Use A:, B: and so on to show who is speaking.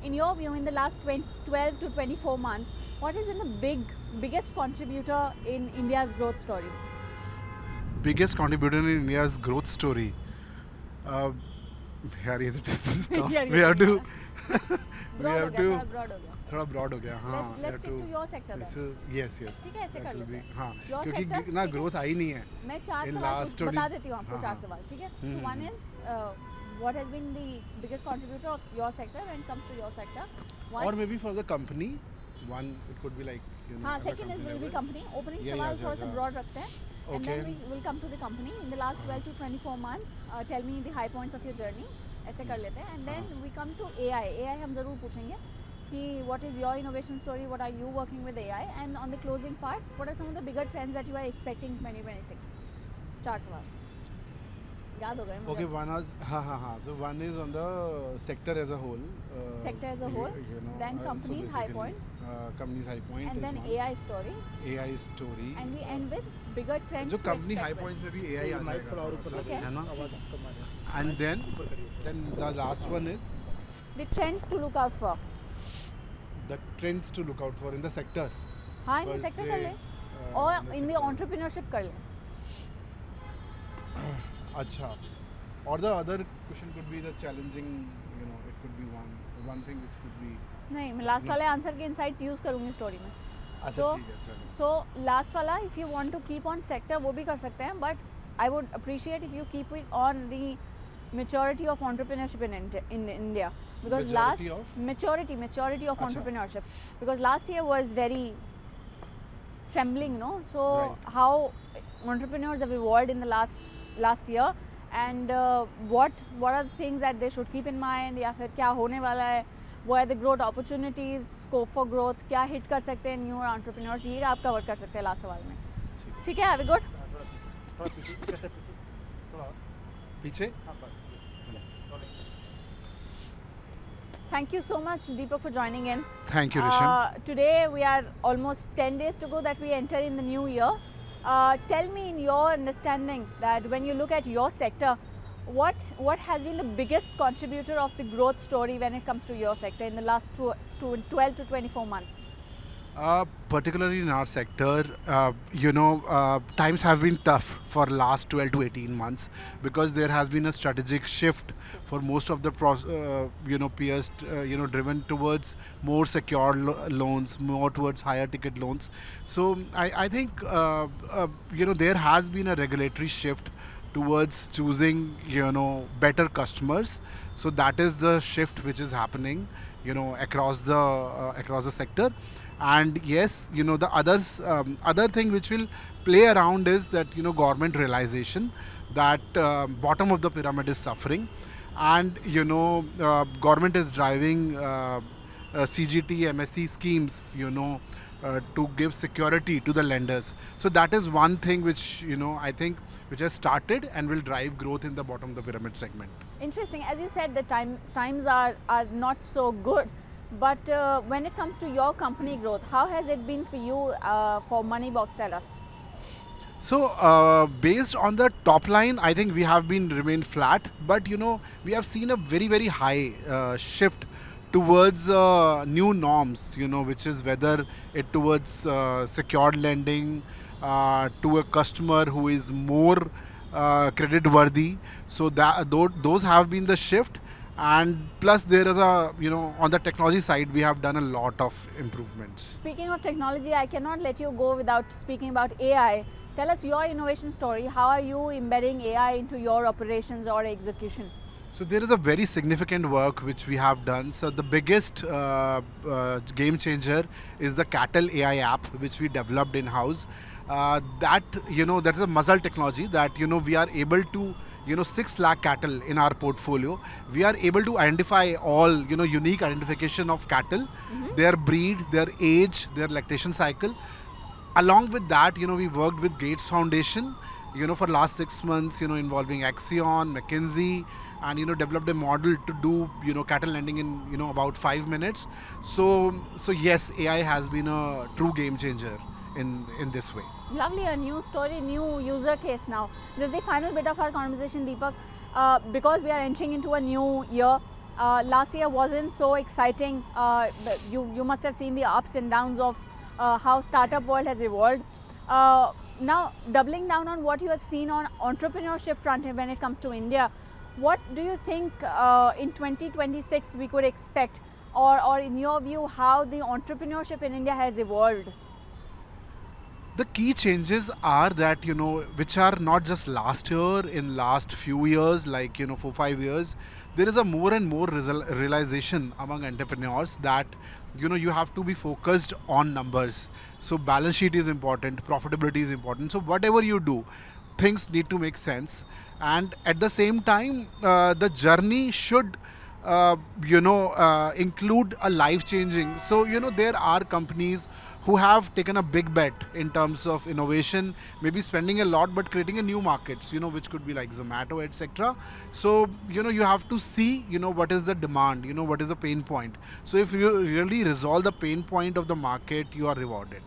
A: in your view, in the last 12 to 24 months, what has been the biggest contributor in India's growth story?
B: Biggest contributor in India's growth story. यार ये तो this is tough.
A: यार, ये
B: We have
A: तो
B: to we
A: Broad हो
B: have
A: गया,
B: to
A: थोड़ा broad हो गया.
B: थोड़ा broad हो गया हाँ.
A: Let's
B: we have
A: stick to your sector
B: this
A: then.
B: yes yes.
A: ठीक है, ऐसे
B: that
A: कर
B: will
A: लेते
B: be
A: हैं.
B: हाँ
A: Your
B: क्योंकि
A: sector,
B: ना
A: ठीक है?
B: growth आई नहीं है.
A: मैं 4
B: In
A: सवाल
B: last
A: बता
B: 20
A: देती हूँ आपको.
B: हाँ,
A: 4
B: हाँ.
A: सवाल, ठीक है? So one is what has been the biggest contributor of your sector when it comes to your sector? One,
B: Or maybe for the company, one it could be like
A: हाँ,
B: at the
A: second is
B: company
A: will be
B: level.
A: company. Opening
B: Yeah,
A: सवाल
B: yeah,
A: थोड़ा सा
B: yeah.
A: broad रखते हैं. And
B: Okay.
A: then we will come to the company. In the last 12 to 24 months, tell me the high points of your journey. ऐसे कर लेते हैं. And then we come to AI. AI हम ज़रूर पूछेंगे कि what is your innovation story? What are you working with AI? And on the closing part, what are some of the bigger trends that you are expecting in 2026? 4 सवाल. याद हो गए मुझे.
B: Okay, one is so one is on the sector as a whole.
A: Sector as a whole. Then
B: so
A: company's high
B: basically,
A: points.
B: Company's high point
A: And
B: is
A: then
B: one.
A: AI story.
B: AI story.
A: And we end with bigger trends.
B: जो
A: to
B: company high
A: expect with.
B: points में भी AI आ जाएगा थोड़ा सा,
A: Okay.
B: है ना?
A: ठीक है.
B: And then the last one is
A: The trends to look out for.
B: the trends to look out for in the sector.
A: हाँ, in
B: per
A: the sector
B: se,
A: कर ले.
B: in
A: और
B: the
A: in the
B: sector.
A: entrepreneurship कर ले.
B: अच्छा. Or the other question could be the challenging, it could be one thing which could be.
A: नहीं, मैं last
B: No.
A: वाले आंसर के इनसाइट्स यूज करूँगी स्टोरी में.
B: अच्छा
A: So-
B: ठीक है चलो.
A: सो लास्ट वाला if you want to keep on sector वो भी कर सकते हैं, but I would appreciate if you keep it on the maturity of entrepreneurship in India, because
B: Majority
A: last
B: of?
A: maturity of
B: Acha.
A: entrepreneurship, because last year was very trembling, no? So
B: Right.
A: how entrepreneurs have evolved in the last year, and what are the things that they should keep in mind, या फिर क्या होने वाला है, what are the growth opportunities, scope for growth, क्या hit कर सकते हैं newer entrepreneurs, ये आप cover कर सकते हैं लास्ट सवाल में. ठीक है, have a good.
B: पीछे
A: Thank you so much, Deepak, for joining in.
B: Thank you, Rishan.
A: Today we are almost 10 days to go that we enter in the new year. Tell me, in your understanding, that when you look at your sector, what has been the biggest contributor of the growth story when it comes to your sector in the last 12 to 24 months?
B: Particularly in our sector, times have been tough for last 12 to 18 months because there has been a strategic shift for most of the peers, driven towards more secure loans, more towards higher ticket loans. So I think, there has been a regulatory shift towards choosing, better customers. So that is the shift which is happening, across the sector. And yes, the other thing which will play around is that, government realization that bottom of the pyramid is suffering, and government is driving CGT MSc schemes, to give security to the lenders. So that is one thing which, I think which has started and will drive growth in the bottom of the pyramid segment.
A: Interesting. As you said, the times are not so good. But when it comes to your company growth, how has it been for you, for MoneyBoxx? Tell us.
B: So based on the top line, I think we have been remained flat, but we have seen a very very high shift towards new norms, which is whether it towards secured lending to a customer who is more credit worthy. So that those have been the shift. And plus there is on the technology side we have done a lot of improvements.
A: Speaking of technology, I cannot let you go without speaking about AI. Tell us your innovation story. How are you embedding AI into your operations or execution?
B: So there is a very significant work which we have done. So the biggest game changer is the Cattle AI app which we developed in house. That is a muzzle technology that we are able to 6 lakh cattle in our portfolio. We are able to identify all unique identification of cattle, their breed, their age, their lactation cycle. Along with that, we worked with Gates Foundation, for last 6 months, involving Axion, McKinsey, and developed a model to do cattle lending in about 5 minutes. So yes, AI has been a true game changer in this way.
A: Lovely, a new story, new user case now. Just the final bit of our conversation, Deepak, because we are entering into a new year. Last year wasn't so exciting. But you must have seen the ups and downs of how startup world has evolved. Now, doubling down on what you have seen on entrepreneurship front when it comes to India, what do you think in 2026 we could expect, or in your view, how the entrepreneurship in India has evolved?
B: The key changes are that, which are not just last year, in last few years, like 4 5 years, there is a more and more realization among entrepreneurs that you have to be focused on numbers. So balance sheet is important, profitability is important. So whatever you do, things need to make sense, and at the same time, the journey should include a life changing. So there are companies who have taken a big bet in terms of innovation, maybe spending a lot but creating a new markets, which could be like Zomato, etc. So you have to see what is the demand, what is the pain point. So if you really resolve the pain point of the market, you are rewarded.